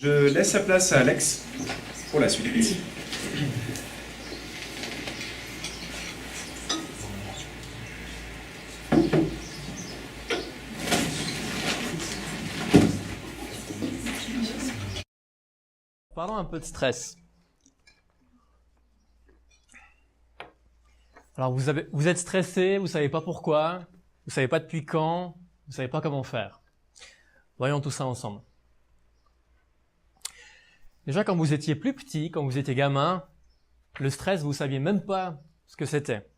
Je laisse la place à Alex pour la suite. Parlons un peu de stress. Alors vous êtes stressé, vous savez pas pourquoi, vous savez pas depuis quand, vous savez pas comment faire. Voyons tout ça ensemble. Déjà, quand vous étiez plus petit, quand vous étiez gamin, le stress, vous saviez même pas ce que c'était.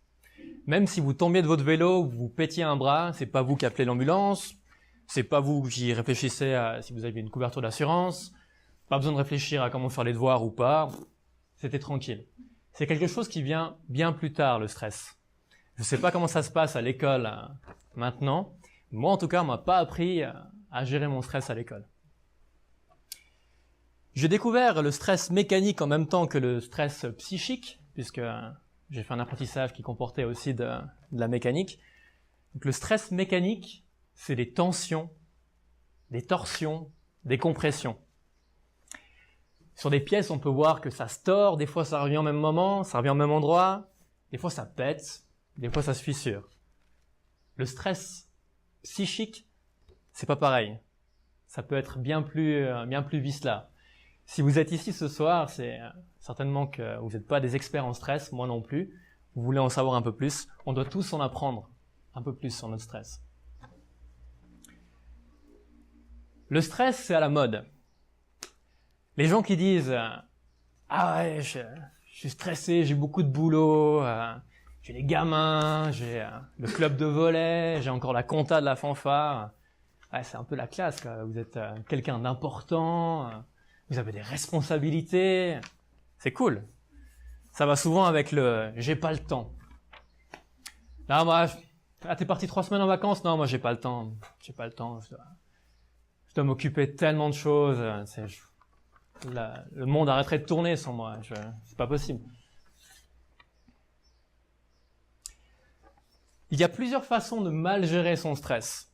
Même si vous tombiez de votre vélo, vous pétiez un bras, c'est pas vous qui appelez l'ambulance, c'est pas vous qui réfléchissez à si vous aviez une couverture d'assurance, pas besoin de réfléchir à comment faire les devoirs ou pas, c'était tranquille. C'est quelque chose qui vient bien plus tard, le stress. Je sais pas comment ça se passe à l'école maintenant. Moi, en tout cas, on m'a pas appris à gérer mon stress à l'école. J'ai découvert le stress mécanique en même temps que le stress psychique, puisque j'ai fait un apprentissage qui comportait aussi de la mécanique. Donc, le stress mécanique, c'est des tensions, des torsions, des compressions. Sur des pièces, on peut voir que ça se tord, des fois ça revient au même moment, ça revient au même endroit, des fois ça pète, des fois ça se fissure. Le stress psychique, c'est pas pareil. Ça peut être bien plus vicelard. Si vous êtes ici ce soir, c'est certainement que vous n'êtes pas des experts en stress, moi non plus. Vous voulez en savoir un peu plus. On doit tous en apprendre un peu plus sur notre stress. Le stress, c'est à la mode. Les gens qui disent « Ah ouais, je suis stressé, j'ai beaucoup de boulot, j'ai les gamins, j'ai le club de volley, j'ai encore la compta de la fanfare. » Ouais, c'est un peu la classe, quoi. Vous êtes quelqu'un d'important, vous avez des responsabilités. C'est cool. Ça va souvent avec le « j'ai pas le temps ». Là, moi, t'es parti 3 semaines en vacances? Non, moi j'ai pas le temps. J'ai pas le temps. Je dois m'occuper de tellement de choses. Le monde arrêterait de tourner sans moi. C'est pas possible. Il y a plusieurs façons de mal gérer son stress.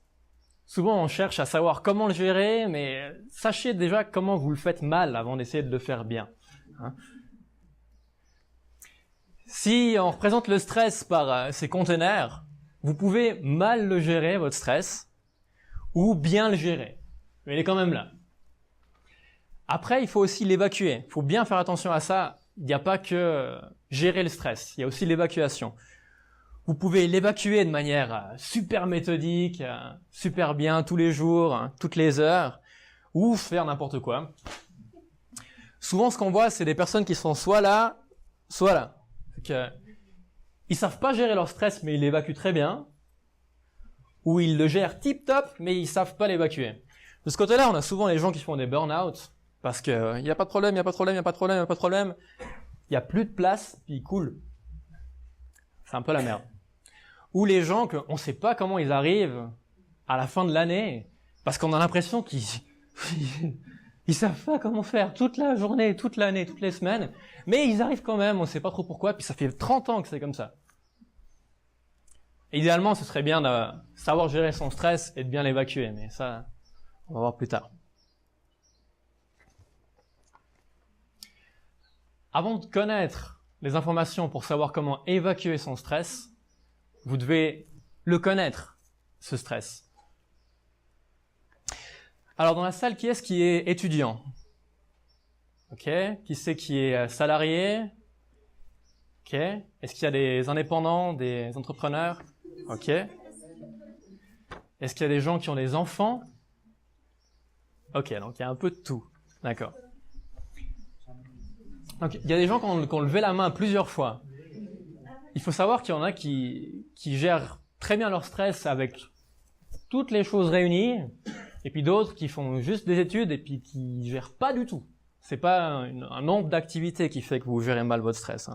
Souvent, on cherche à savoir comment le gérer, mais sachez déjà comment vous le faites mal avant d'essayer de le faire bien. Si on représente le stress par ces containers, vous pouvez mal le gérer, votre stress, ou bien le gérer. Mais il est quand même là. Après, il faut aussi l'évacuer. Il faut bien faire attention à ça. Il n'y a pas que gérer le stress, il y a aussi l'évacuation. Vous pouvez l'évacuer de manière super méthodique, super bien, tous les jours, toutes les heures, ou faire n'importe quoi. Souvent, ce qu'on voit, c'est des personnes qui sont soit là, soit là. Ils savent pas gérer leur stress, mais ils l'évacuent très bien, ou ils le gèrent tip-top, mais ils savent pas l'évacuer. De ce côté-là, on a souvent les gens qui font des burn-out, parce que y a pas de problème, y a pas de problème, y a pas de problème, y a pas de problème. Il y a plus de place, puis ils coulent. C'est un peu la merde. Ou les gens qu'on sait pas comment ils arrivent à la fin de l'année, parce qu'on a l'impression qu'ils ils savent pas comment faire toute la journée, toute l'année, toutes les semaines, mais ils arrivent quand même, on sait pas trop pourquoi, puis ça fait 30 ans que c'est comme ça. Et idéalement, ce serait bien de savoir gérer son stress et de bien l'évacuer, mais ça, on va voir plus tard. Avant de connaître les informations pour savoir comment évacuer son stress, vous devez le connaître, ce stress. Alors dans la salle, qui est-ce qui est étudiant? Ok. Qui c'est qui est salarié? Ok. Est-ce qu'il y a des indépendants, des entrepreneurs? Ok. Est-ce qu'il y a des gens qui ont des enfants? Ok, donc il y a un peu de tout. D'accord. Donc, il y a des gens qui ont levé la main plusieurs fois. Il faut savoir qu'il y en a qui gèrent très bien leur stress avec toutes les choses réunies, et puis d'autres qui font juste des études et puis qui gèrent pas du tout. C'est pas un nombre d'activités qui fait que vous gérez mal votre stress.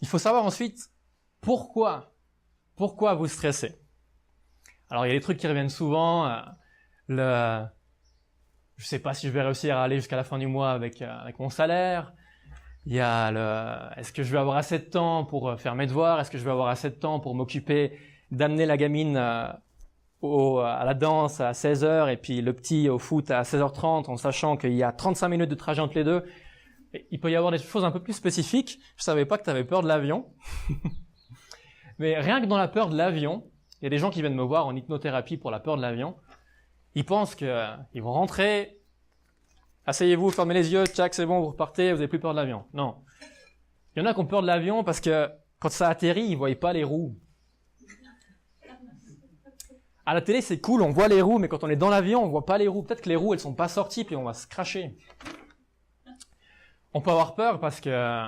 Il faut savoir ensuite pourquoi vous stressez. Alors il y a des trucs qui reviennent souvent. Je sais pas si je vais réussir à aller jusqu'à la fin du mois avec mon salaire. Il y a est-ce que je vais avoir assez de temps pour faire mes devoirs? Est-ce que je vais avoir assez de temps pour m'occuper d'amener la gamine à la danse à 16h et puis le petit au foot à 16h30 en sachant qu'il y a 35 minutes de trajet entre les deux, il peut y avoir des choses un peu plus spécifiques. Je savais pas que tu avais peur de l'avion. Mais rien que dans la peur de l'avion, il y a des gens qui viennent me voir en hypnothérapie pour la peur de l'avion. Ils pensent qu'ils vont rentrer, asseyez-vous, fermez les yeux, tchac, c'est bon, vous repartez, vous n'avez plus peur de l'avion. Non. Il y en a qui ont peur de l'avion parce que quand ça atterrit, ils ne voient pas les roues. À la télé, c'est cool, on voit les roues, mais quand on est dans l'avion, on ne voit pas les roues. Peut-être que les roues, elles sont pas sorties, puis on va se cracher. On peut avoir peur parce que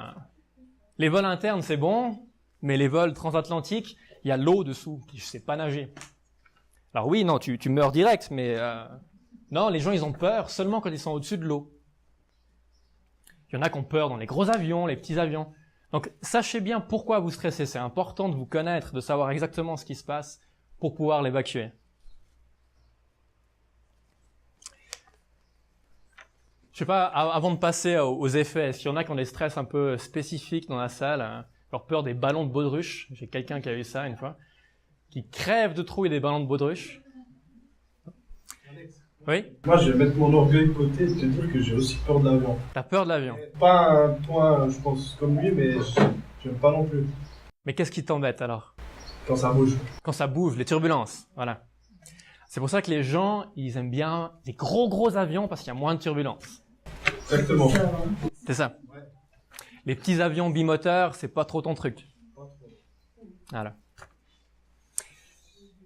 les vols internes, c'est bon, mais les vols transatlantiques, il y a l'eau dessous, puis je sais pas nager. Alors oui, non, tu meurs direct, mais non, les gens, ils ont peur seulement quand ils sont au-dessus de l'eau. Il y en a qui ont peur dans les gros avions, les petits avions. Donc, sachez bien pourquoi vous stressez. C'est important de vous connaître, de savoir exactement ce qui se passe pour pouvoir l'évacuer. Je sais pas, avant de passer aux effets, est-ce qu'il y en a qui ont des stress un peu spécifiques dans la salle, leur peur des ballons de baudruche? J'ai quelqu'un qui a eu ça une fois, qui crève de trouver des ballons de baudruche. Oui? Moi, je vais mettre mon orgueil de côté et te dire que j'ai aussi peur de l'avion. T'as peur de l'avion? Pas un point, je pense, comme lui, mais j'aime pas non plus. Mais qu'est-ce qui t'embête alors? Quand ça bouge. Quand ça bouge, les turbulences, voilà. C'est pour ça que les gens, ils aiment bien les gros avions parce qu'il y a moins de turbulences. Exactement. C'est ça. Les petits avions bimoteurs, c'est pas trop ton truc. Voilà.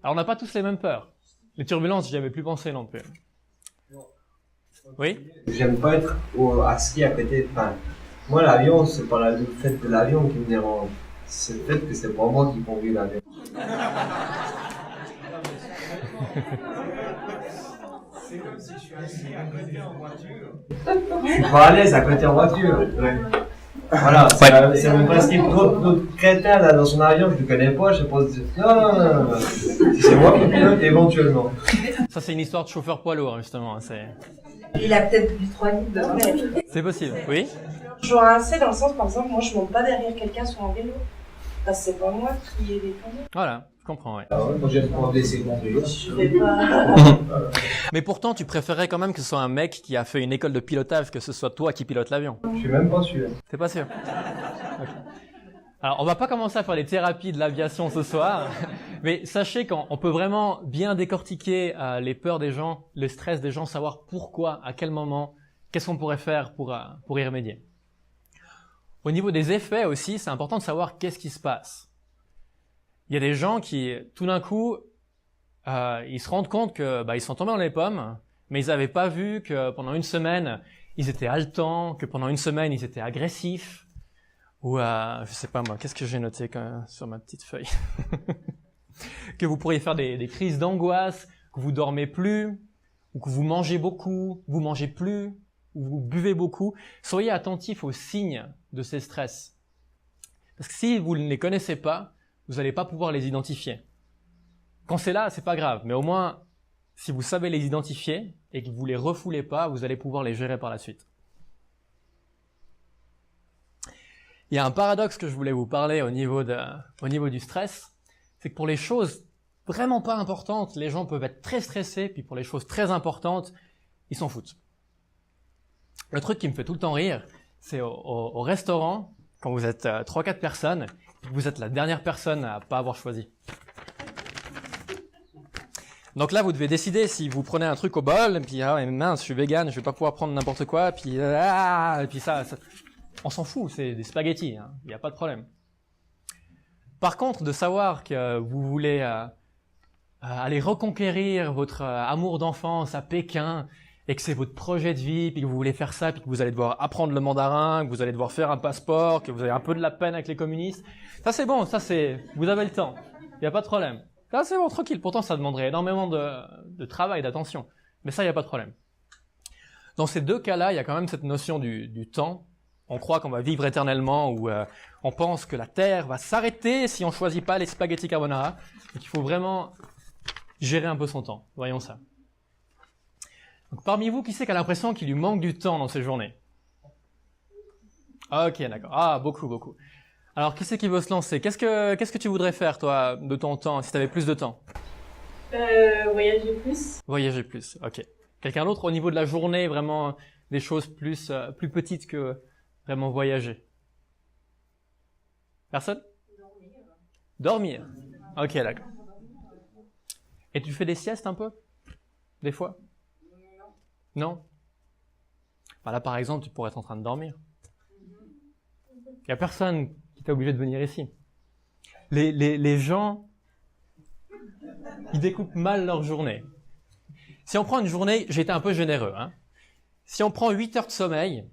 Alors on n'a pas tous les mêmes peurs. Les turbulences, j'y avais plus pensé non plus. Oui? J'aime pas être assis à côté. Enfin, moi, l'avion, c'est pas le fait de l'avion qui me dérange. C'est le fait que c'est pas moi qui conduis l'avion. C'est comme si je suis assis à côté en voiture. Je suis pas à l'aise à côté en voiture. Ouais. Voilà, c'est le principe. D'autres crétins là dans son avion, je le connais pas, je pense. Non. C'est moi qui pilote éventuellement. Ça, c'est une histoire de chauffeur poids lourd, justement. Il a peut-être bu 3 litres de lait. C'est possible, oui? Je vois assez dans le sens, par exemple, moi je monte pas derrière quelqu'un sur un vélo. Parce que c'est pas moi qui ai des conduits. Voilà, je comprends, oui. Ah ouais, moi j'aime pas me laisser conduire. Je vais pas. Mais pourtant, tu préférais quand même que ce soit un mec qui a fait une école de pilotage que ce soit toi qui pilote l'avion. Je suis même pas sûr. T'es pas sûr? Ok. Alors, on va pas commencer à faire les thérapies de l'aviation ce soir, mais sachez qu'on peut vraiment bien décortiquer les peurs des gens, le stress des gens, savoir pourquoi, à quel moment, qu'est-ce qu'on pourrait faire pour y remédier. Au niveau des effets aussi, c'est important de savoir qu'est-ce qui se passe. Il y a des gens qui, tout d'un coup, ils se rendent compte que ils sont tombés dans les pommes, mais ils n'avaient pas vu que pendant une semaine, ils étaient haletants, que pendant une semaine, ils étaient agressifs, ou je sais pas moi, qu'est-ce que j'ai noté sur ma petite feuille? Que vous pourriez faire des crises d'angoisse, que vous dormez plus, ou que vous mangez beaucoup, vous mangez plus, ou vous buvez beaucoup. Soyez attentifs aux signes de ces stress. Parce que si vous ne les connaissez pas, vous n'allez pas pouvoir les identifier. Quand c'est là, c'est pas grave, mais au moins, si vous savez les identifier et que vous les refoulez pas, vous allez pouvoir les gérer par la suite. Il y a un paradoxe que je voulais vous parler au niveau du stress, c'est que pour les choses vraiment pas importantes, les gens peuvent être très stressés, puis pour les choses très importantes, ils s'en foutent. Le truc qui me fait tout le temps rire, c'est au restaurant, quand vous êtes 3-4 personnes, et que vous êtes la dernière personne à pas avoir choisi. Donc là, vous devez décider si vous prenez un truc au bol, et puis mince, je suis vegan, je vais pas pouvoir prendre n'importe quoi, et puis ça on s'en fout, c'est des spaghettis, hein, il n'y a pas de problème. Par contre, de savoir que vous voulez aller reconquérir votre amour d'enfance à Pékin, et que c'est votre projet de vie, puis que vous voulez faire ça, puis que vous allez devoir apprendre le mandarin, que vous allez devoir faire un passeport, que vous avez un peu de la peine avec les communistes, ça c'est bon, vous avez le temps, il n'y a pas de problème. Ça c'est bon, tranquille, pourtant ça demanderait énormément de travail, d'attention, mais ça il n'y a pas de problème. Dans ces deux cas-là, il y a quand même cette notion du temps. On croit qu'on va vivre éternellement, ou on pense que la Terre va s'arrêter si on choisit pas les spaghettis carbonara. Donc il faut vraiment gérer un peu son temps, voyons ça. Donc, parmi vous, qui c'est qui a l'impression qu'il lui manque du temps dans ses journées? Ok, d'accord. Ah, beaucoup. Alors, qui c'est qui veut se lancer? Qu'est-ce que tu voudrais faire, toi, de ton temps, si tu avais plus de temps? Voyager plus. Voyager plus, ok. Quelqu'un d'autre au niveau de la journée, vraiment des choses plus petites que vraiment voyager? Personne? Dormir. Ok, d'accord. Et tu fais des siestes un peu? Des fois? Non? Bah là, par exemple, tu pourrais être en train de dormir. Il n'y a personne qui t'a obligé de venir ici. Les gens, ils découpent mal leur journée. Si on prend une journée, j'ai été un peu généreux, hein. Si on prend 8 heures de sommeil,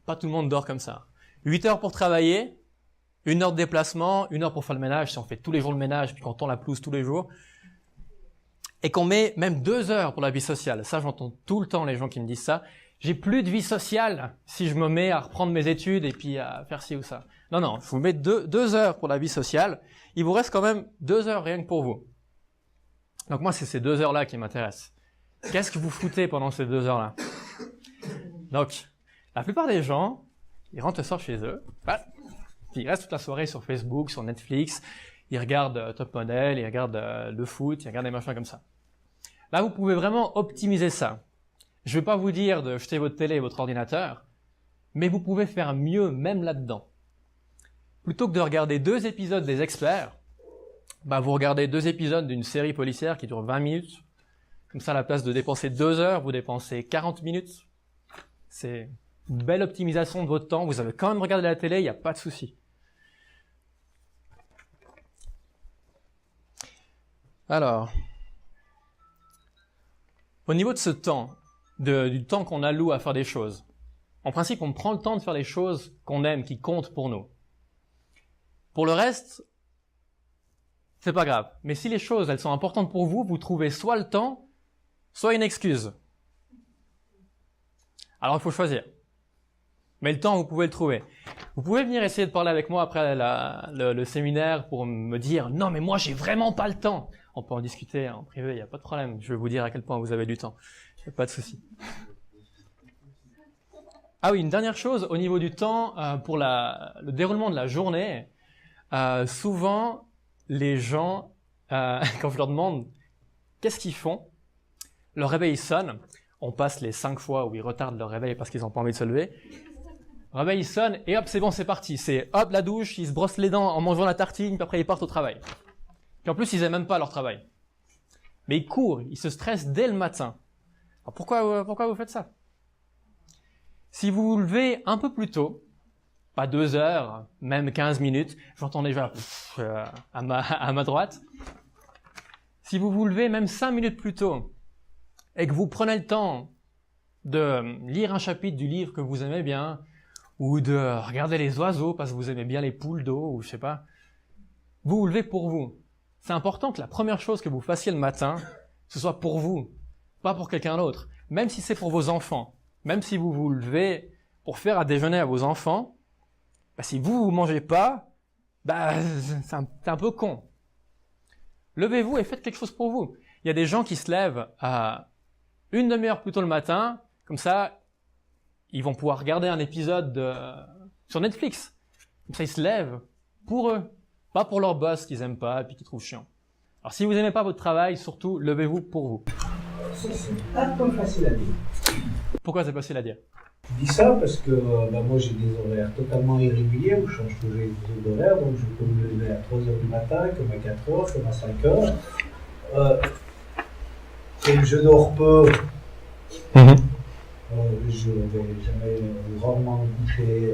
pas tout le monde dort comme ça. 8 heures pour travailler, 1 heure de déplacement, 1 heure pour faire le ménage, si on fait tous les jours le ménage, puis qu'on tond la pelouse tous les jours, et qu'on met même 2 heures pour la vie sociale. Ça, j'entends tout le temps les gens qui me disent ça. J'ai plus de vie sociale si je me mets à reprendre mes études et puis à faire ci ou ça. Non, non, je vous mets 2 heures pour la vie sociale. Il vous reste quand même 2 heures rien que pour vous. Donc moi, c'est ces 2 heures-là qui m'intéressent. Qu'est-ce que vous foutez pendant ces 2 heures-là? Donc, la plupart des gens, ils rentrent le soir chez eux, puis ils restent toute la soirée sur Facebook, sur Netflix, ils regardent Top Model, ils regardent le foot, ils regardent des machins comme ça. Là, vous pouvez vraiment optimiser ça. Je ne vais pas vous dire de jeter votre télé et votre ordinateur, mais vous pouvez faire mieux même là-dedans. Plutôt que de regarder 2 épisodes des experts, vous regardez 2 épisodes d'une série policière qui dure 20 minutes. Comme ça, à la place de dépenser 2 heures, vous dépensez 40 minutes. C'est une belle optimisation de votre temps. Vous avez quand même regardé la télé, il n'y a pas de souci. Alors, au niveau de ce temps, du temps qu'on alloue à faire des choses, en principe, on prend le temps de faire les choses qu'on aime, qui comptent pour nous. Pour le reste, c'est pas grave. Mais si les choses, elles sont importantes pour vous, vous trouvez soit le temps, soit une excuse. Alors, il faut choisir. Mais le temps, vous pouvez le trouver. Vous pouvez venir essayer de parler avec moi après le séminaire pour me dire « Non, mais moi, j'ai vraiment pas le temps !» On peut en discuter en privé, il n'y a pas de problème. Je vais vous dire à quel point vous avez du temps. Il n'y a pas de souci. Ah oui, une dernière chose, au niveau du temps, pour le déroulement de la journée, souvent, les gens, quand je leur demande qu'est-ce qu'ils font, leur réveil sonne, on passe les 5 fois où ils retardent leur réveil parce qu'ils n'ont pas envie de se lever, le réveil sonne et hop, c'est bon, c'est parti. C'est hop, la douche, ils se brossent les dents en mangeant la tartine, puis après ils partent au travail. Puis en plus, ils n'aiment même pas leur travail. Mais ils courent, ils se stressent dès le matin. Alors pourquoi vous faites ça? Si vous vous levez un peu plus tôt, pas 2 heures, même 15 minutes, j'entends déjà à ma droite. Si vous vous levez même 5 minutes plus tôt et que vous prenez le temps de lire un chapitre du livre que vous aimez bien, ou de regarder les oiseaux parce que vous aimez bien les poules d'eau, ou je sais pas, vous vous levez pour vous. C'est important que la première chose que vous fassiez le matin, ce soit pour vous, pas pour quelqu'un d'autre. Même si c'est pour vos enfants, même si vous vous levez pour faire à déjeuner à vos enfants, si vous mangez pas, c'est un peu con. Levez-vous et faites quelque chose pour vous. Il y a des gens qui se lèvent à 1 demi-heure plus tôt le matin, comme ça, ils vont pouvoir regarder un épisode sur Netflix. Comme ça, ils se lèvent pour eux, pas pour leur boss qu'ils aiment pas et puis qu'ils trouvent chiant. Alors si vous n'aimez pas votre travail, surtout, levez-vous pour vous. C'est pas comme facile à dire. Pourquoi c'est facile à dire? Je dis ça parce que moi j'ai des horaires totalement irréguliers où je change toujours les fuseaux d'horaire, donc je peux me lever à 3h du matin, comme à 4h, comme à 5h. Et je dors peu. Je vais jamais rarement me coucher.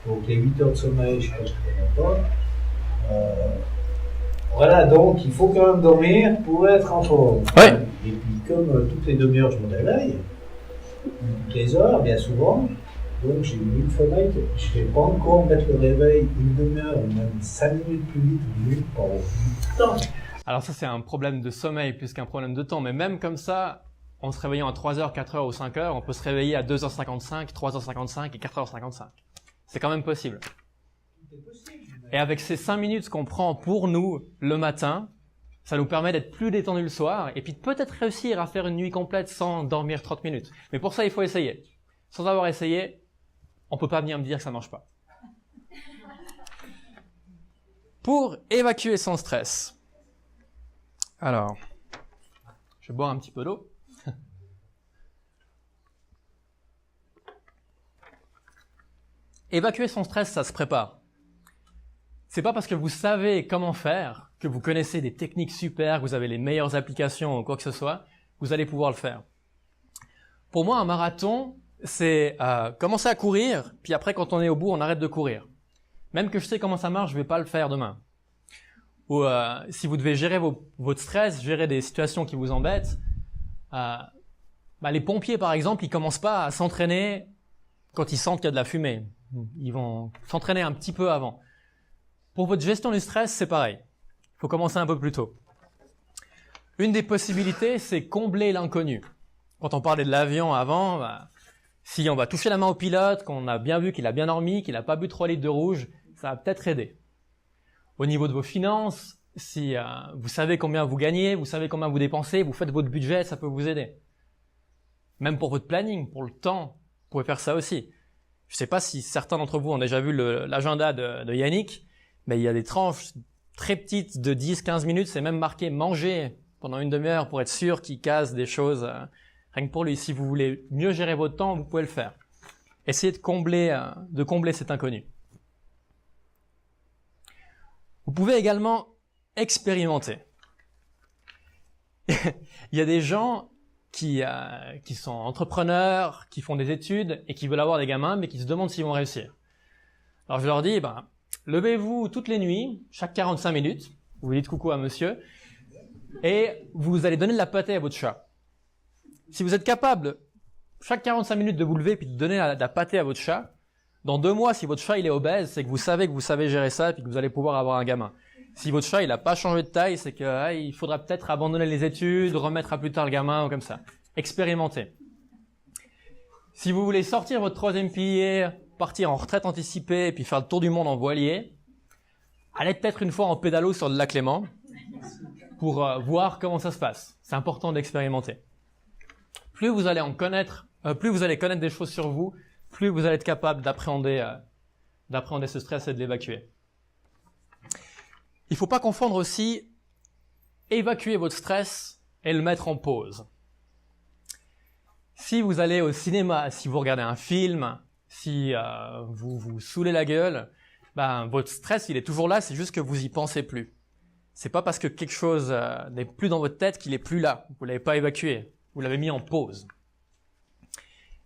Donc les 8 heures de sommeil, je pense que je ne connais pas. Voilà, donc il faut quand même dormir pour être en forme. Ouais. Et puis comme toutes les demi-heures je me réveille, toutes les heures, bien souvent, donc j'ai une nuit de sommeil, je ne vais pas encore mettre le réveil 1 demi-heure, ou même 5 minutes plus vite, 1 minute par temps. Alors ça c'est un problème de sommeil plus qu'un problème de temps, mais même comme ça, en se réveillant à 3h, 4h ou 5h, on peut se réveiller à 2h55, 3h55 et 4h55. C'est quand même possible. Et avec ces 5 minutes qu'on prend pour nous le matin, ça nous permet d'être plus détendus le soir et puis de peut-être réussir à faire une nuit complète sans dormir 30 minutes. Mais pour ça, il faut essayer. Sans avoir essayé, on peut pas venir me dire que ça marche pas. Pour évacuer son stress, Alors, je vais boire un petit peu d'eau. Évacuer son stress, ça se prépare. C'est pas parce que vous savez comment faire, que vous connaissez des techniques super, que vous avez les meilleures applications ou quoi que ce soit, que vous allez pouvoir le faire. Pour moi, un marathon, c'est commencer à courir, puis après, quand on est au bout, on arrête de courir. Même que je sais comment ça marche, je vais pas le faire demain. Ou si vous devez gérer votre stress, gérer des situations qui vous embêtent, les pompiers, par exemple, ils commencent pas à s'entraîner quand ils sentent qu'il y a de la fumée. Ils vont s'entraîner un petit peu avant. Pour votre gestion du stress, c'est pareil. Il faut commencer un peu plus tôt. Une des possibilités, c'est combler l'inconnu. Quand on parlait de l'avion avant, si on va toucher la main au pilote, qu'on a bien vu qu'il a bien dormi, qu'il n'a pas bu 3 litres de rouge, ça va peut-être aider. Au niveau de vos finances, si vous savez combien vous gagnez, vous savez combien vous dépensez, vous faites votre budget, ça peut vous aider. Même pour votre planning, pour le temps, vous pouvez faire ça aussi. Je ne sais pas si certains d'entre vous ont déjà vu l'agenda de Yannick, mais il y a des tranches très petites de 10-15 minutes, c'est même marqué manger pendant une demi-heure pour être sûr qu'il case des choses rien que pour lui. Si vous voulez mieux gérer votre temps, vous pouvez le faire. Essayez de combler cet inconnu. Vous pouvez également expérimenter. Il y a des gens qui sont entrepreneurs, qui font des études et qui veulent avoir des gamins, mais qui se demandent s'ils vont réussir. Alors je leur dis, levez-vous toutes les nuits, chaque 45 minutes, vous dites coucou à monsieur, et vous allez donner de la pâtée à votre chat. Si vous êtes capable, chaque 45 minutes de vous lever puis de donner de la pâtée à votre chat, dans 2 mois, si votre chat il est obèse, c'est que vous savez gérer ça et puis que vous allez pouvoir avoir un gamin. Si votre chat il a pas changé de taille, c'est que il faudra peut-être abandonner les études, remettre à plus tard le gamin ou comme ça. Expérimentez. Si vous voulez sortir votre 3e pilier, partir en retraite anticipée et puis faire le tour du monde en voilier, allez peut-être une fois en pédalo sur le lac Léman pour voir comment ça se passe. C'est important d'expérimenter. Plus vous allez connaître des choses sur vous, plus vous allez être capable d'appréhender ce stress et de l'évacuer. Il ne faut pas confondre aussi évacuer votre stress et le mettre en pause. Si vous allez au cinéma, si vous regardez un film, si vous vous saoulez la gueule, votre stress il est toujours là, c'est juste que vous y pensez plus. C'est pas parce que quelque chose n'est plus dans votre tête qu'il est plus là. Vous l'avez pas évacué, vous l'avez mis en pause.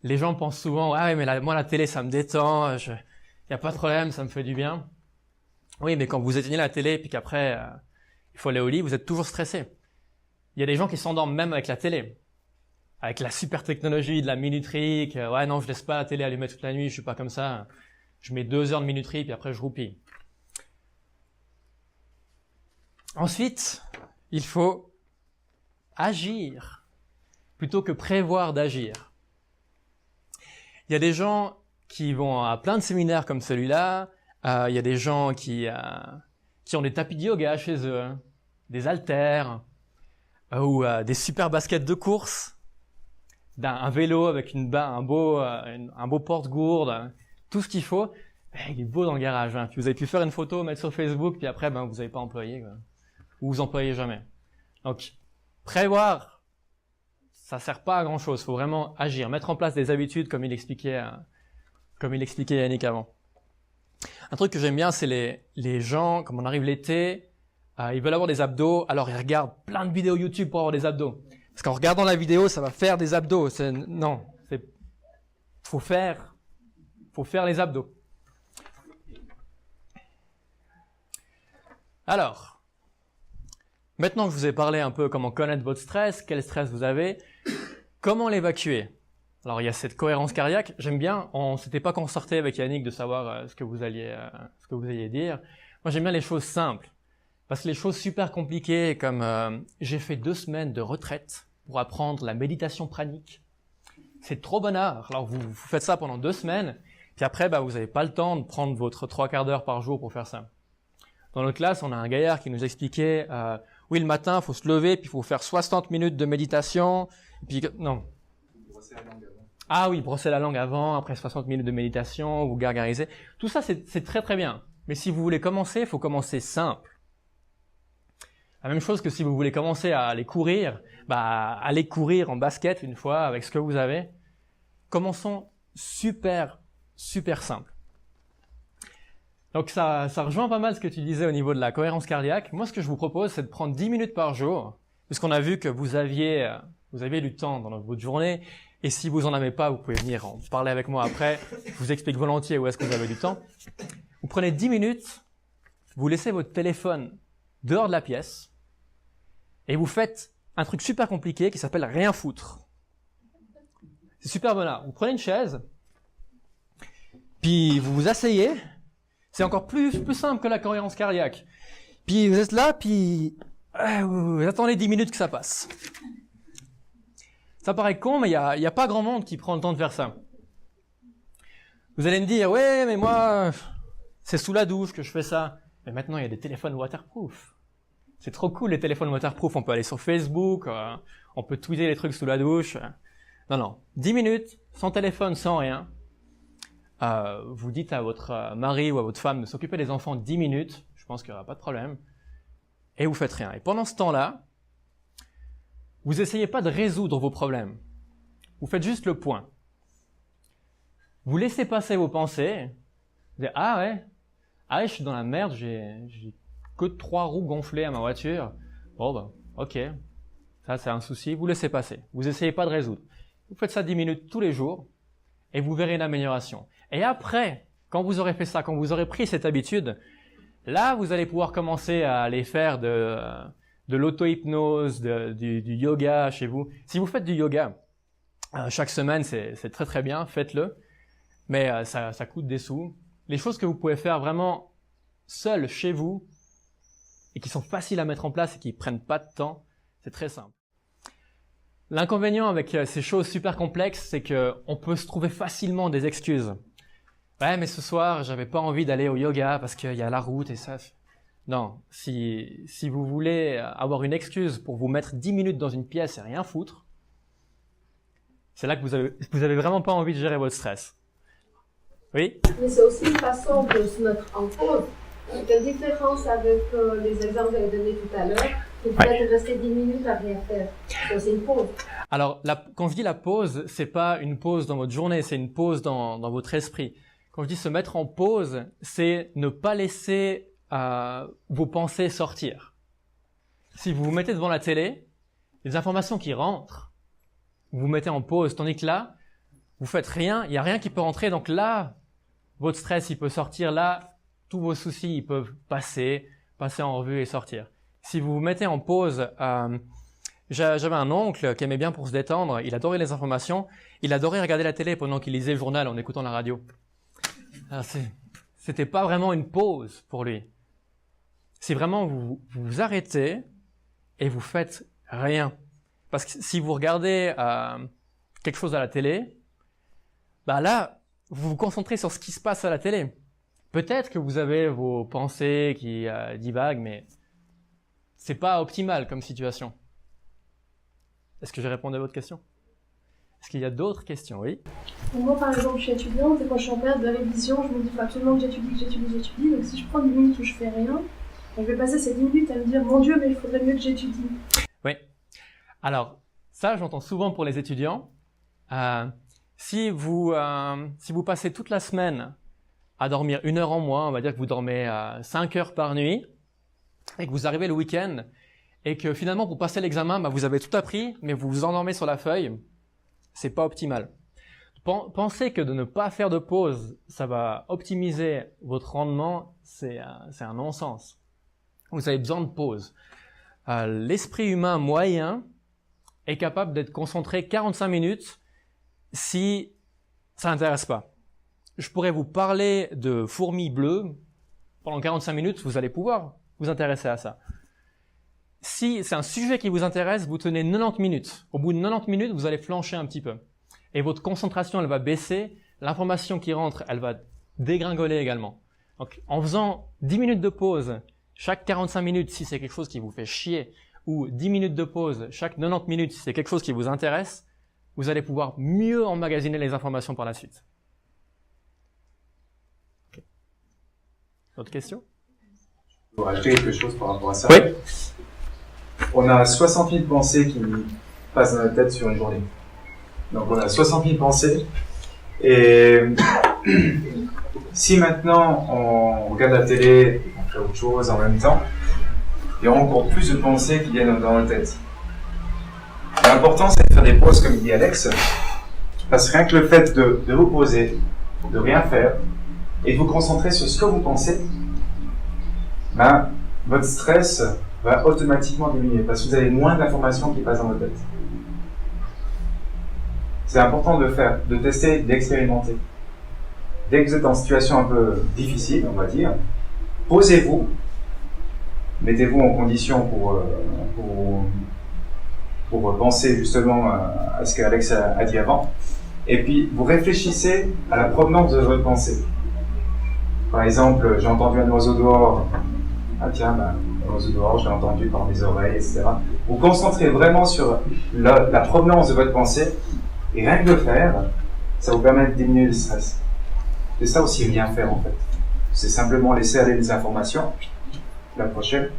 Les gens pensent souvent, moi la télé ça me détend, y a pas de problème, ça me fait du bien. Oui, mais quand vous éteignez la télé puis qu'après il faut aller au lit, vous êtes toujours stressé. Il y a des gens qui s'endorment même avec la télé, avec la super technologie de la minuterie. Non, je laisse pas la télé allumée toute la nuit, je suis pas comme ça. Je mets 2 heures de minuterie puis après je roupille. Ensuite, il faut agir plutôt que prévoir d'agir. Il y a des gens qui vont à plein de séminaires comme celui-là. Il y a des gens qui ont des tapis de yoga chez eux, des haltères, ou des super baskets de course, un vélo avec un beau porte-gourde, tout ce qu'il faut. Il est beau dans le garage. Puis vous avez pu faire une photo, mettre sur Facebook, puis après, vous n'avez pas employé, quoi. Ou vous employez jamais. Donc, prévoir, ça sert pas à grand chose. Faut vraiment agir, mettre en place des habitudes, comme il expliquait Yannick avant. Un truc que j'aime bien, c'est les gens, comme on arrive l'été, ils veulent avoir des abdos, alors ils regardent plein de vidéos YouTube pour avoir des abdos. Parce qu'en regardant la vidéo, ça va faire des abdos. Faut faire les abdos. Alors, maintenant que je vous ai parlé un peu comment connaître votre stress, quel stress vous avez, comment l'évacuer? Alors il y a cette cohérence cardiaque. J'aime bien. C'était pas qu'on sortait avec Yannick de savoir ce que vous alliez dire. Moi j'aime bien les choses simples, parce que les choses super compliquées comme j'ai fait 2 semaines de retraite pour apprendre la méditation pranique. C'est trop bon art. Alors vous faites ça pendant 2 semaines, puis après vous n'avez pas le temps de prendre votre 3/4 d'heure par jour pour faire ça. Dans notre classe, on a un gaillard qui nous expliquait oui le matin faut se lever puis il faut faire 60 minutes de méditation. Puis non. Ah oui, brosser la langue avant, après 60 minutes de méditation, vous gargarisez. Tout ça, c'est très très bien. Mais si vous voulez commencer, il faut commencer simple. La même chose que si vous voulez commencer à aller courir, allez courir en basket une fois avec ce que vous avez. Commençons super simple. Donc ça rejoint pas mal ce que tu disais au niveau de la cohérence cardiaque. Moi, ce que je vous propose, c'est de prendre 10 minutes par jour, puisqu'on a vu que vous aviez du temps dans votre journée. Et si vous en avez pas, vous pouvez venir en parler avec moi après. Je vous explique volontiers où est-ce que vous avez du temps. Vous prenez 10 minutes, vous laissez votre téléphone dehors de la pièce et vous faites un truc super compliqué qui s'appelle rien foutre. C'est super bon là. Vous prenez une chaise, puis vous vous asseyez. C'est encore plus simple que la cohérence cardiaque. Puis vous êtes là, puis vous attendez 10 minutes que ça passe. Ça paraît con, mais il y a pas grand monde qui prend le temps de faire ça. Vous allez me dire, ouais, mais moi, c'est sous la douche que je fais ça. Mais maintenant, il y a des téléphones waterproof. C'est trop cool, les téléphones waterproof. On peut aller sur Facebook, on peut tweeter les trucs sous la douche. Non. 10 minutes, sans téléphone, sans rien. Vous dites à votre mari ou à votre femme de s'occuper des enfants 10 minutes. Je pense qu'il n'y aura pas de problème. Et vous faites rien. Et pendant ce temps-là, vous essayez pas de résoudre vos problèmes. Vous faites juste le point. Vous laissez passer vos pensées. Vous dites, ah ouais, je suis dans la merde, j'ai que 3 roues gonflées à ma voiture. Bon, ok. Ça, c'est un souci. Vous laissez passer. Vous essayez pas de résoudre. Vous faites ça 10 minutes tous les jours et vous verrez une amélioration. Et après, quand vous aurez fait ça, quand vous aurez pris cette habitude, là, vous allez pouvoir commencer à aller faire de l'auto-hypnose, du yoga chez vous. Si vous faites du yoga chaque semaine, c'est très bien, faites-le. Mais ça coûte des sous. Les choses que vous pouvez faire vraiment seul chez vous et qui sont faciles à mettre en place et qui prennent pas de temps, c'est très simple. L'inconvénient avec ces choses super complexes, c'est que on peut se trouver facilement des excuses. Ouais, mais ce soir, j'avais pas envie d'aller au yoga parce qu'il y a la route et ça. Non, si vous voulez avoir une excuse pour vous mettre 10 minutes dans une pièce et rien foutre, c'est là que vous avez vraiment pas envie de gérer votre stress. Oui? Mais c'est aussi une façon de se mettre en pause. Quelle différence avec les exemples que j'avais donnés tout à l'heure, c'est peut-être rester 10 minutes à rien faire. C'est une pause. Alors, quand je dis la pause, c'est pas une pause dans votre journée, c'est une pause dans votre esprit. Quand je dis se mettre en pause, c'est ne pas laisser vos pensées sortir. Si vous vous mettez devant la télé, les informations qui rentrent, vous vous mettez en pause, tandis que là, vous faites rien, il n'y a rien qui peut rentrer, donc là, votre stress, il peut sortir, là, tous vos soucis, ils peuvent passer en revue et sortir. Si vous vous mettez en pause, j'avais un oncle qui aimait bien pour se détendre, il adorait les informations, il adorait regarder la télé pendant qu'il lisait le journal en écoutant la radio. Alors c'était pas vraiment une pause pour lui. C'est vraiment vous vous arrêtez et vous faites rien. Parce que si vous regardez quelque chose à la télé, là, vous vous concentrez sur ce qui se passe à la télé. Peut-être que vous avez vos pensées qui divaguent, mais c'est pas optimal comme situation. Est-ce que j'ai répondu à votre question? Est-ce qu'il y a d'autres questions? Oui. Moi, par exemple, je suis étudiante et quand je suis en période de révision, je me dis absolument que j'étudie. Donc si je prends 10 minutes où je fais rien, je vais passer ces 10 minutes à me dire, mon Dieu, mais il faudrait mieux que j'étudie. Oui. Alors, ça, j'entends souvent pour les étudiants. Si vous passez toute la semaine à dormir 1 heure en moins, on va dire que vous dormez 5 heures par nuit, et que vous arrivez le week-end, et que finalement, pour passer l'examen, vous avez tout appris, mais vous vous endormez sur la feuille, c'est pas optimal. Pensez que de ne pas faire de pause, ça va optimiser votre rendement, c'est un non-sens. Vous avez besoin de pause. L'esprit humain moyen est capable d'être concentré 45 minutes si ça n'intéresse pas. Je pourrais vous parler de fourmis bleues. Pendant 45 minutes, vous allez pouvoir vous intéresser à ça. Si c'est un sujet qui vous intéresse, vous tenez 90 minutes. Au bout de 90 minutes, vous allez flancher un petit peu. Et votre concentration, elle va baisser. L'information qui rentre, elle va dégringoler également. Donc, en faisant 10 minutes de pause chaque 45 minutes, si c'est quelque chose qui vous fait chier, ou 10 minutes de pause chaque 90 minutes, si c'est quelque chose qui vous intéresse, vous allez pouvoir mieux emmagasiner les informations par la suite. Okay. D'autres questions? Pour rajouter quelque chose par rapport à ça. Oui. on a 60 000 pensées qui passent dans notre tête sur une journée. Donc on a 60 000 pensées. Et si maintenant on regarde la télé, on fait autre chose en même temps, il y aura encore plus de pensées qui viennent dans notre tête. L'important, c'est de faire des pauses, comme dit Alex, parce que rien que le fait de vous poser, de rien faire, et de vous concentrer sur ce que vous pensez, ben, votre stress va automatiquement diminuer, parce que vous avez moins d'informations qui passent dans votre tête. C'est important de le faire, de tester, d'expérimenter. Dès que vous êtes en situation un peu difficile, on va dire, posez-vous, mettez-vous en condition pour penser justement à ce qu'Alex a dit avant, et puis vous réfléchissez à la provenance de votre pensée. Par exemple, j'ai entendu un oiseau dehors, ah tiens, ben, un oiseau dehors, je l'ai entendu par mes oreilles, etc. Vous concentrez vraiment sur la provenance de votre pensée, et rien que de faire, ça vous permet de diminuer le stress. C'est ça aussi, rien faire en fait. C'est simplement laisser aller les informations. La prochaine,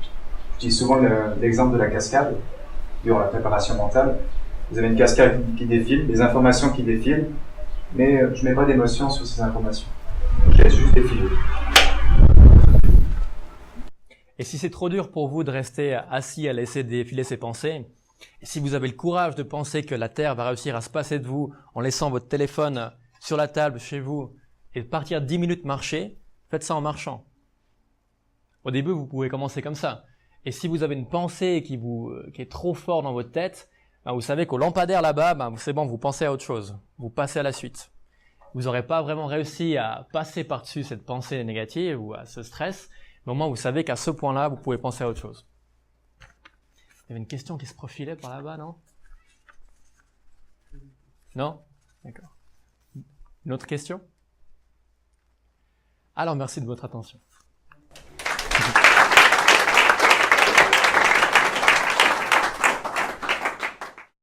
je dis souvent l'exemple de la cascade, durant la préparation mentale. Vous avez une cascade qui défile, des informations qui défilent, mais je ne mets pas d'émotion sur ces informations. Je laisse juste défiler. Et si c'est trop dur pour vous de rester assis à laisser défiler ces pensées, et si vous avez le courage de penser que la Terre va réussir à se passer de vous en laissant votre téléphone sur la table chez vous et de partir 10 minutes marcher, faites ça en marchant. Au début, vous pouvez commencer comme ça. Et si vous avez une pensée qui est trop forte dans votre tête, ben vous savez qu'au lampadaire là-bas, ben c'est bon, vous pensez à autre chose. Vous passez à la suite. Vous n'aurez pas vraiment réussi à passer par-dessus cette pensée négative ou à ce stress, mais au moins vous savez qu'à ce point-là, vous pouvez penser à autre chose. Il y avait une question qui se profilait par là-bas, non? Non? D'accord. Une autre question? Alors, merci de votre attention.